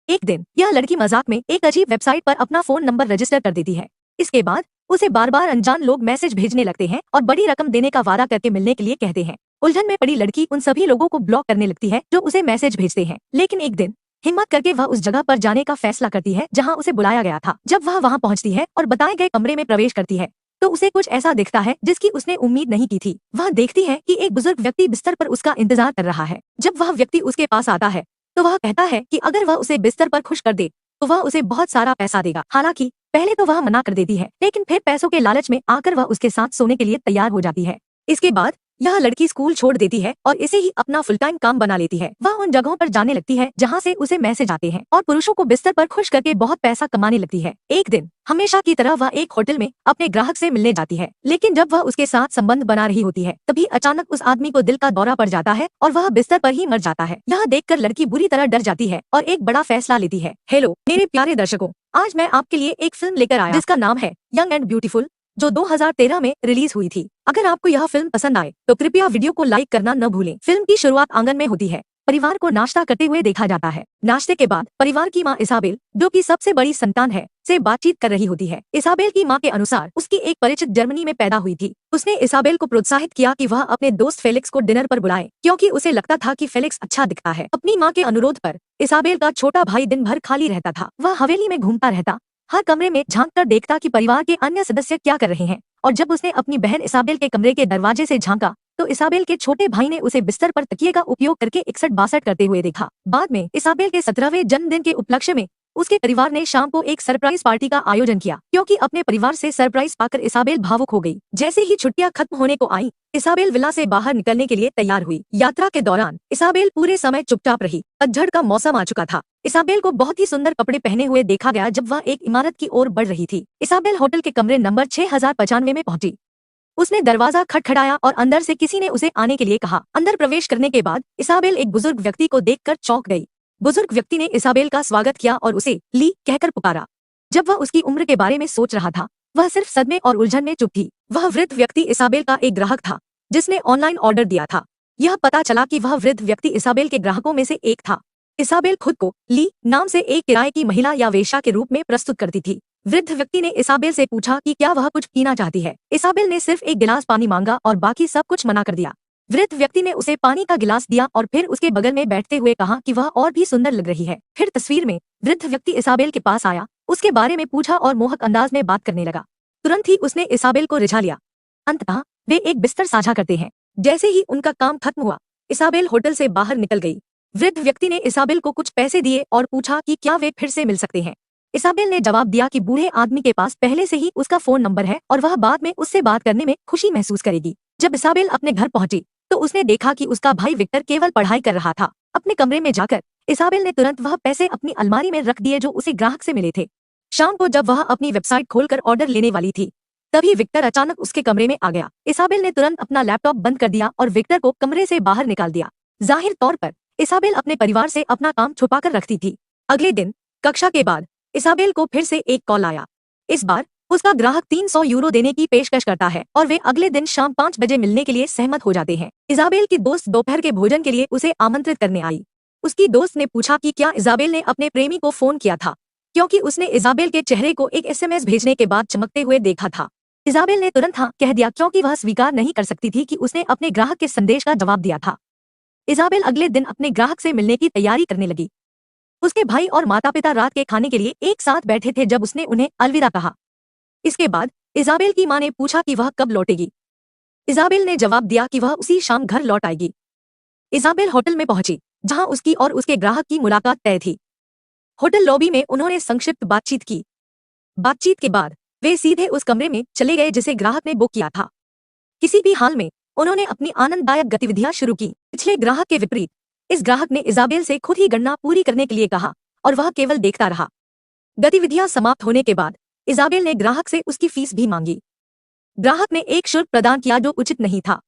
एक दिन यह लड़की मजाक में एक अजीब वेबसाइट पर अपना फोन नंबर रजिस्टर कर देती है। इसके बाद उसे बार बार अनजान लोग मैसेज भेजने लगते हैं और बड़ी रकम देने का वादा करके मिलने के लिए कहते हैं। उलझन में पड़ी लड़की उन सभी लोगों को ब्लॉक करने लगती है जो उसे मैसेज भेजते हैं। लेकिन एक दिन हिम्मत करके वह उस जगह पर जाने का फैसला करती है जहाँ उसे बुलाया गया था। जब वह वहाँ पहुँचती है और बताए गए कमरे में प्रवेश करती है तो उसे कुछ ऐसा दिखता है जिसकी उसने उम्मीद नहीं की थी। वह देखती है कि एक बुजुर्ग व्यक्ति बिस्तर पर उसका इंतजार कर रहा है। जब वह व्यक्ति उसके पास आता है तो वह कहता है कि अगर वह उसे बिस्तर पर खुश कर दे तो वह उसे बहुत सारा पैसा देगा। हालांकि पहले तो वह मना कर देती है, लेकिन फिर पैसों के लालच में आकर वह उसके साथ सोने के लिए तैयार हो जाती है। इसके बाद यह लड़की स्कूल छोड़ देती है और इसे ही अपना फुल टाइम काम बना लेती है। वह उन जगहों पर जाने लगती है जहाँ से उसे मैसेज आते हैं और पुरुषों को बिस्तर पर खुश करके बहुत पैसा कमाने लगती है। एक दिन हमेशा की तरह वह एक होटल में अपने ग्राहक से मिलने जाती है, लेकिन जब वह उसके साथ संबंध बना रही होती है तभी अचानक उस आदमी को दिल का दौरा पड़ जाता है और वह बिस्तर पर ही मर जाता है। यह देखकर लड़की बुरी तरह डर जाती है और एक बड़ा फैसला लेती है। हेलो मेरे प्यारे दर्शकों, आज मैं आपके लिए एक फिल्म लेकर आया जिसका नाम है यंग एंड ब्यूटीफुल, जो 2013 में रिलीज हुई थी। अगर आपको यह फिल्म पसंद आए तो कृपया वीडियो को लाइक करना न भूलें। फिल्म की शुरुआत आंगन में होती है। परिवार को नाश्ता करते हुए देखा जाता है। नाश्ते के बाद परिवार की माँ इसाबेल, जो कि सबसे बड़ी संतान है, से बातचीत कर रही होती है। इसाबेल की माँ के अनुसार उसकी एक परिचित जर्मनी में पैदा हुई थी। उसने इसाबेल को प्रोत्साहित किया कि वह अपने दोस्त फेलिक्स को डिनर पर बुलाए, क्योंकि उसे लगता था कि फेलिक्स अच्छा दिखता है। अपनी माँ के अनुरोध पर इसाबेल का छोटा भाई दिन भर खाली रहता था। वह हवेली में घूमता रहता, हर कमरे में झांक कर देखता कि परिवार के अन्य सदस्य क्या कर रहे हैं। और जब उसने अपनी बहन इसाबेल के कमरे के दरवाजे से झांका तो इसाबेल के छोटे भाई ने उसे बिस्तर पर तकिए का उपयोग करके 61-62 करते हुए देखा। बाद में इसाबेल के 17वें जन्मदिन के उपलक्ष्य में उसके परिवार ने शाम को एक सरप्राइज पार्टी का आयोजन किया, क्योंकि अपने परिवार से सरप्राइज पाकर इसाबेल भावुक हो गई। जैसे ही छुट्टियां खत्म होने को आई, इसाबेल विला से बाहर निकलने के लिए तैयार हुई। यात्रा के दौरान इसाबेल पूरे समय चुपचाप रही। पतझड़ का मौसम आ चुका था। इसाबेल को बहुत ही सुंदर कपड़े पहने हुए देखा गया जब वह एक इमारत की ओर बढ़ रही थी। इसाबेल होटल के कमरे नंबर 6095 में पहुंची। उसने दरवाजा खटखटाया और अंदर से किसी ने उसे आने के लिए कहा। अंदर प्रवेश करने के बाद इसाबेल एक बुजुर्ग व्यक्ति को देखकर चौंक गई। बुजुर्ग व्यक्ति ने इसाबेल का स्वागत किया और उसे ली कहकर पुकारा। जब वह उसकी उम्र के बारे में सोच रहा था, वह सिर्फ सदमे और उलझन में चुप थी। वह वृद्ध व्यक्ति इसाबेल का एक ग्राहक था जिसने ऑनलाइन ऑर्डर दिया था। यह पता चला कि वह वृद्ध व्यक्ति इसाबेल के ग्राहकों में से एक था। इसाबेल खुद को ली नाम से एक किराए की महिला या वेश्या के रूप में प्रस्तुत करती थी। वृद्ध व्यक्ति ने इसाबेल से पूछा कि क्या वह कुछ पीना चाहती है। इसाबेल ने सिर्फ एक गिलास पानी मांगा और बाकी सब कुछ मना कर दिया। वृद्ध व्यक्ति ने उसे पानी का गिलास दिया और फिर उसके बगल में बैठते हुए कहा कि वह और भी सुंदर लग रही है। फिर तस्वीर में वृद्ध व्यक्ति इसाबेल के पास आया, उसके बारे में पूछा और मोहक अंदाज में बात करने लगा। तुरंत ही उसने इसाबेल को रिझा लिया। अंततः वे एक बिस्तर साझा करते हैं। जैसे ही उनका काम खत्म हुआ, इसाबेल होटल से बाहर निकल गई। वृद्ध व्यक्ति ने इसाबेल को कुछ पैसे दिए और पूछा कि क्या वे फिर से मिल सकते हैं। इसाबेल ने जवाब दिया कि बूढ़े आदमी के पास पहले से ही उसका फोन नंबर है और वह बाद में उससे बात करने में खुशी महसूस करेगी। जब इसाबेल अपने घर पहुंची तो उसने देखा कि उसका भाई विक्टर केवल पढ़ाई कर रहा था। अपने कमरे में जाकर इसाबेल ने तुरंत वह पैसे अपनी अलमारी में रख दिए जो उसे ग्राहक से मिले थे। शाम को जब वह अपनी वेबसाइट खोलकर ऑर्डर लेने वाली थी, तभी विक्टर अचानक उसके कमरे में आ गया। इसाबेल ने तुरंत अपना लैपटॉप बंद कर दिया और विक्टर को कमरे से बाहर निकाल दिया। जाहिर तौर पर इसाबेल अपने परिवार से अपना काम छुपाकर रखती थी। अगले दिन कक्षा के बाद इसाबेल को फिर से एक कॉल आया। इस बार उसका ग्राहक 300 यूरो देने की पेशकश करता है और वे अगले दिन शाम 5 बजे मिलने के लिए सहमत हो जाते हैं। इसाबेल की दोस्त दोपहर के भोजन के लिए उसे आमंत्रित करने आई। उसकी दोस्त ने पूछा कि क्या इसाबेल ने अपने प्रेमी को फोन किया था, क्योंकि उसने इसाबेल के चेहरे को एक SMS भेजने के बाद चमकते हुए देखा था। इसाबेल ने तुरंत हाँ कह दिया, क्योंकि वह स्वीकार नहीं कर सकती थी कि उसने अपने ग्राहक के संदेश का जवाब दिया था। इसाबेल अगले दिन अपने ग्राहक से मिलने की तैयारी करने लगी। उसके भाई और माता पिता रात के खाने के लिए एक साथ बैठे थे जब उसने उन्हें अलविदा कहा। इसके बाद इसाबेल की मां ने पूछा कि वह कब लौटेगी। इसाबेल ने जवाब दिया कि वह उसी शाम घर लौट आएगी। इसाबेल होटल में पहुंची, जहां उसकी और उसके ग्राहक की मुलाकात तय थी। होटल लॉबी में उन्होंने संक्षिप्त बातचीत की। बातचीत के बाद वे सीधे उस कमरे में चले गए जिसे ग्राहक ने बुक किया था। किसी भी हाल में उन्होंने अपनी आनंददायक गतिविधियां शुरू की। पिछले ग्राहक के विपरीत इस ग्राहक ने इसाबेल से खुद ही गणना पूरी करने के लिए कहा और वह केवल देखता रहा। गतिविधियां समाप्त होने के बाद इसाबेल ने ग्राहक से उसकी फीस भी मांगी। ग्राहक ने एक शुल्क प्रदान किया जो उचित नहीं था,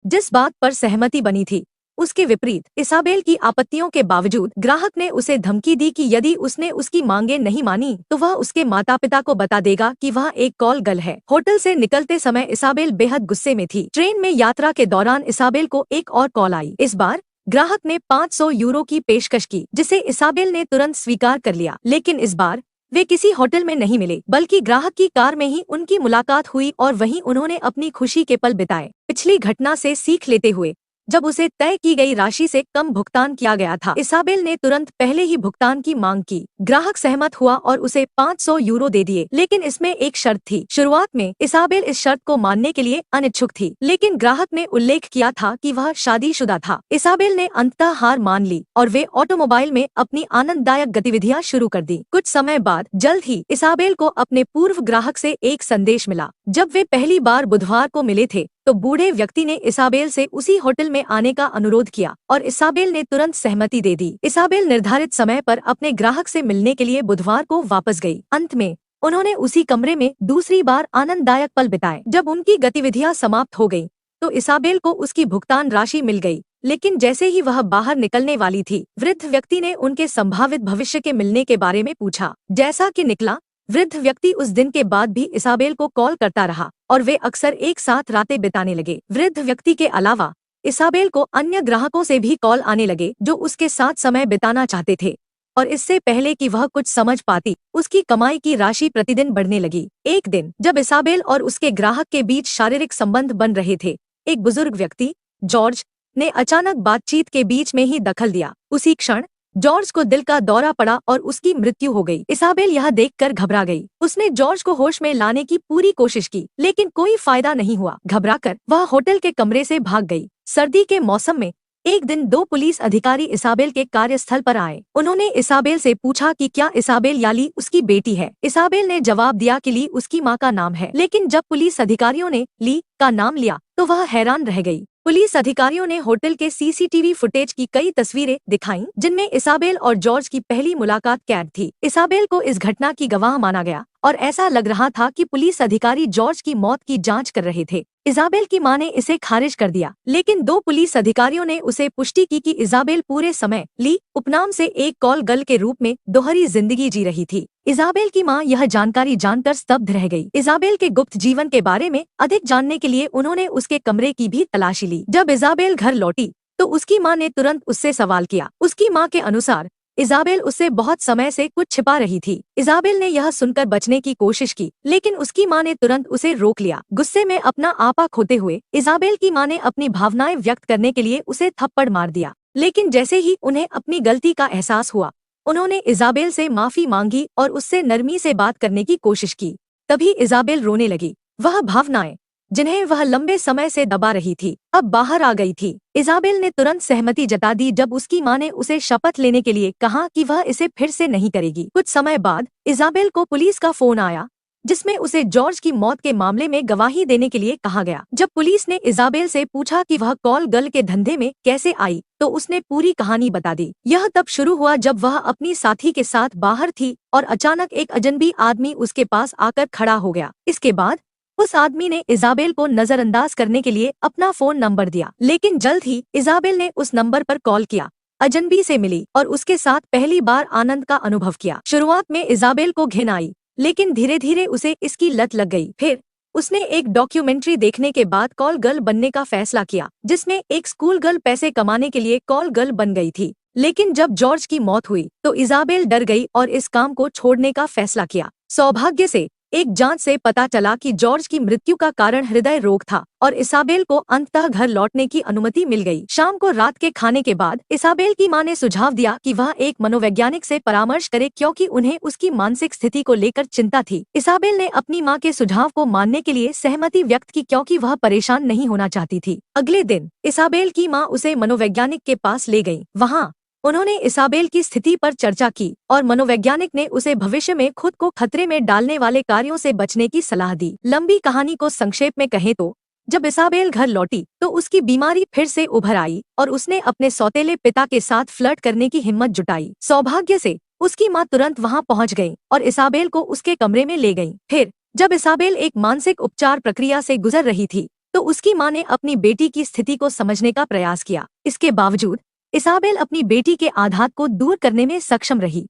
जिस बात पर सहमति बनी थी। उसके विपरीत इसाबेल की आपत्तियों के बावजूद ग्राहक ने उसे धमकी दी कि यदि उसने उसकी मांगे नहीं मानी तो वह उसके माता पिता को बता देगा कि वह एक कॉल गर्ल है। होटल से निकलते समय इसाबेल बेहद गुस्से में थी। ट्रेन में यात्रा के दौरान इसाबेल को एक और कॉल आई। इस बार ग्राहक ने 500 यूरो की पेशकश की, जिसे इसाबेल ने तुरंत स्वीकार कर लिया। लेकिन इस बार वे किसी होटल में नहीं मिले, बल्कि ग्राहक की कार में ही उनकी मुलाकात हुई और वहीं उन्होंने अपनी खुशी के पल बिताए। पिछली घटना से सीख लेते हुए जब उसे तय की गई राशि से कम भुगतान किया गया था, इसाबेल ने तुरंत पहले ही भुगतान की मांग की। ग्राहक सहमत हुआ और उसे 500 यूरो दे दिए, लेकिन इसमें एक शर्त थी। शुरुआत में इसाबेल इस शर्त को मानने के लिए अनिच्छुक थी, लेकिन ग्राहक ने उल्लेख किया था कि वह शादीशुदा था। इसाबेल ने अंततः हार मान ली और वे ऑटोमोबाइल में अपनी आनंददायक गतिविधियां शुरू कर दी। कुछ समय बाद जल्द ही इसाबेल को अपने पूर्व ग्राहक से एक संदेश मिला। जब वे पहली बार बुधवार को मिले थे तो बूढ़े व्यक्ति ने इसाबेल से उसी होटल में आने का अनुरोध किया और इसाबेल ने तुरंत सहमति दे दी। इसाबेल निर्धारित समय पर अपने ग्राहक से मिलने के लिए बुधवार को वापस गई। अंत में उन्होंने उसी कमरे में दूसरी बार आनंददायक पल बिताए। जब उनकी गतिविधियां समाप्त हो गयी तो इसाबेल को उसकी भुगतान राशि मिल गई, लेकिन जैसे ही वह बाहर निकलने वाली थी, वृद्ध व्यक्ति ने उनके संभावित भविष्य के मिलने के बारे में पूछा। जैसा कि निकला, वृद्ध व्यक्ति उस दिन के बाद भी इसाबेल को कॉल करता रहा और वे अक्सर एक साथ रातें बिताने लगे। वृद्ध व्यक्ति के अलावा इसाबेल को अन्य ग्राहकों से भी कॉल आने लगे जो उसके साथ समय बिताना चाहते थे, और इससे पहले कि वह कुछ समझ पाती, उसकी कमाई की राशि प्रतिदिन बढ़ने लगी। एक दिन जब इसाबेल और उसके ग्राहक के बीच शारीरिक संबंध बन रहे थे, एक बुजुर्ग व्यक्ति जॉर्ज ने अचानक बातचीत के बीच में ही दखल दिया। उसी क्षण जॉर्ज को दिल का दौरा पड़ा और उसकी मृत्यु हो गई। इसाबेल यह देखकर घबरा गई। उसने जॉर्ज को होश में लाने की पूरी कोशिश की, लेकिन कोई फायदा नहीं हुआ। घबराकर वह होटल के कमरे से भाग गई। सर्दी के मौसम में एक दिन 2 पुलिस अधिकारी इसाबेल के कार्यस्थल पर आए। उन्होंने इसाबेल से पूछा कि क्या इसाबेल याली उसकी बेटी है। इसाबेल ने जवाब दिया कि ली उसकी माँ का नाम है। लेकिन जब पुलिस अधिकारियों ने ली का नाम लिया तो वह हैरान रह गई। पुलिस अधिकारियों ने होटल के सीसीटीवी फुटेज की कई तस्वीरें दिखाईं, जिनमें इसाबेल और जॉर्ज की पहली मुलाकात कैद थी। इसाबेल को इस घटना की गवाह माना गया और ऐसा लग रहा था कि पुलिस अधिकारी जॉर्ज की मौत की जांच कर रहे थे। इसाबेल की मां ने इसे खारिज कर दिया, लेकिन 2 पुलिस अधिकारियों ने उसे पुष्टि की कि इसाबेल पूरे समय ली उपनाम से एक कॉल गर्ल के रूप में दोहरी जिंदगी जी रही थी। इसाबेल की मां यह जानकारी जानकर स्तब्ध रह गई। इसाबेल के गुप्त जीवन के बारे में अधिक जानने के लिए उन्होंने उसके कमरे की भी तलाशी ली। जब इसाबेल घर लौटी तो उसकी मां ने तुरंत उससे सवाल किया। उसकी मां के अनुसार इसाबेल उससे बहुत समय से कुछ छिपा रही थी। इसाबेल ने यह सुनकर बचने की कोशिश की, लेकिन उसकी मां ने तुरंत उसे रोक लिया। गुस्से में अपना आपा खोते हुए इसाबेल की मां ने अपनी भावनाएं व्यक्त करने के लिए उसे थप्पड़ मार दिया। लेकिन जैसे ही उन्हें अपनी गलती का एहसास हुआ, उन्होंने इसाबेल से माफी मांगी और उससे नरमी से बात करने की कोशिश की। तभी इसाबेल रोने लगी। वह भावनाएं जिन्हें वह लंबे समय से दबा रही थी, अब बाहर आ गई थी। इसाबेल ने तुरंत सहमति जता दी जब उसकी मां ने उसे शपथ लेने के लिए कहा कि वह इसे फिर से नहीं करेगी। कुछ समय बाद इसाबेल को पुलिस का फोन आया, जिसमें उसे जॉर्ज की मौत के मामले में गवाही देने के लिए कहा गया। जब पुलिस ने इसाबेल से पूछा कि वह कॉल गर्ल के धंधे में कैसे आई, तो उसने पूरी कहानी बता दी। यह तब शुरू हुआ जब वह अपनी साथी के साथ बाहर थी और अचानक एक अजनबी आदमी उसके पास आकर खड़ा हो गया। इसके बाद उस आदमी ने इसाबेल को नजरअंदाज करने के लिए अपना फोन नंबर दिया, लेकिन जल्द ही इसाबेल ने उस नंबर पर कॉल किया, अजनबी से मिली और उसके साथ पहली बार आनंद का अनुभव किया। शुरुआत में इसाबेल को घिन आई, लेकिन धीरे धीरे उसे इसकी लत लग गई। फिर उसने एक डॉक्यूमेंट्री देखने के बाद कॉल गर्ल बनने का फैसला किया, जिसमें एक स्कूल गर्ल पैसे कमाने के लिए कॉल गर्ल बन गई थी। लेकिन जब जॉर्ज की मौत हुई तो इसाबेल डर गई और इस काम को छोड़ने का फैसला किया। सौभाग्य से एक जांच से पता चला कि जॉर्ज की मृत्यु का कारण हृदय रोग था और इसाबेल को अंततः घर लौटने की अनुमति मिल गई। शाम को रात के खाने के बाद इसाबेल की मां ने सुझाव दिया कि वह एक मनोवैज्ञानिक से परामर्श करे, क्योंकि उन्हें उसकी मानसिक स्थिति को लेकर चिंता थी। इसाबेल ने अपनी मां के सुझाव को मानने के लिए सहमति व्यक्त की, क्योंकि वह परेशान नहीं होना चाहती थी। अगले दिन इसाबेल की मां उसे मनोवैज्ञानिक के पास ले गयी। वहाँ उन्होंने इसाबेल की स्थिति पर चर्चा की और मनोवैज्ञानिक ने उसे भविष्य में खुद को खतरे में डालने वाले कार्यों से बचने की सलाह दी। लंबी कहानी को संक्षेप में कहें तो जब इसाबेल घर लौटी तो उसकी बीमारी फिर से उभर आई और उसने अपने सौतेले पिता के साथ फ्लर्ट करने की हिम्मत जुटाई। सौभाग्य से उसकी मां तुरंत वहां पहुंच गई और इसाबेल को उसके कमरे में ले गई। फिर जब इसाबेल एक मानसिक उपचार प्रक्रिया से गुजर रही थी तो उसकी मां ने अपनी बेटी की स्थिति को समझने का प्रयास किया। इसके बावजूद इसाबेल अपनी बेटी के आघात को दूर करने में सक्षम रही।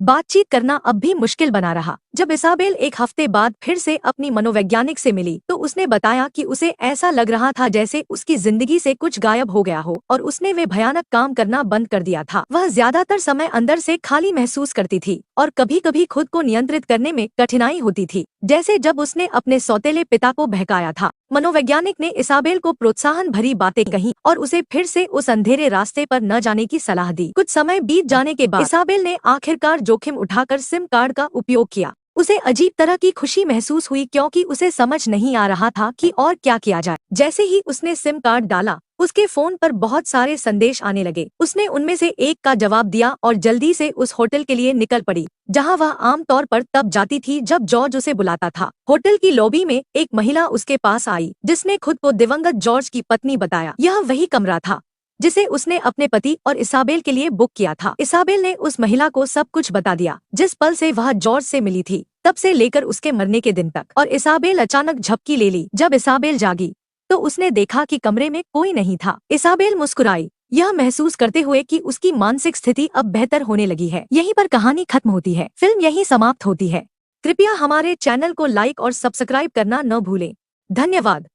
बातचीत करना अब भी मुश्किल बना रहा। जब इसाबेल एक हफ्ते बाद फिर से अपनी मनोवैज्ञानिक से मिली तो उसने बताया कि उसे ऐसा लग रहा था जैसे उसकी जिंदगी से कुछ गायब हो गया हो और उसने वे भयानक काम करना बंद कर दिया था। वह ज्यादातर समय अंदर से खाली महसूस करती थी और कभी कभी खुद को नियंत्रित करने में कठिनाई होती थी, जैसे जब उसने अपने सौतेले पिता को बहकाया था। मनोवैज्ञानिक ने इसाबेल को प्रोत्साहन भरी बातें कही और उसे फिर से उस अंधेरे रास्ते पर न जाने की सलाह दी। कुछ समय बीत जाने के बाद इसाबेल ने आखिरकार जोखिम उठाकर सिम कार्ड का उपयोग किया। उसे अजीब तरह की खुशी महसूस हुई क्योंकि उसे समझ नहीं आ रहा था कि और क्या किया जाए। जैसे ही उसने सिम कार्ड डाला उसके फोन पर बहुत सारे संदेश आने लगे। उसने उनमें से एक का जवाब दिया और जल्दी से उस होटल के लिए निकल पड़ी जहां वह आमतौर पर तब जाती थी जब जॉर्ज उसे बुलाता था। होटल की लॉबी में एक महिला उसके पास आई जिसने खुद को दिवंगत जॉर्ज की पत्नी बताया। यह वही कमरा था जिसे उसने अपने पति और इसाबेल के लिए बुक किया था। इसाबेल ने उस महिला को सब कुछ बता दिया, जिस पल से वह जॉर्ज से मिली थी तब से लेकर उसके मरने के दिन तक। और इसाबेल अचानक झपकी ले ली। जब इसाबेल जागी तो उसने देखा कि कमरे में कोई नहीं था। इसाबेल मुस्कुराई, यह महसूस करते हुए कि उसकी मानसिक स्थिति अब बेहतर होने लगी है। यहीं पर कहानी खत्म होती है। फिल्म यहीं समाप्त होती है। कृपया हमारे चैनल को लाइक और सब्सक्राइब करना न भूलें। धन्यवाद।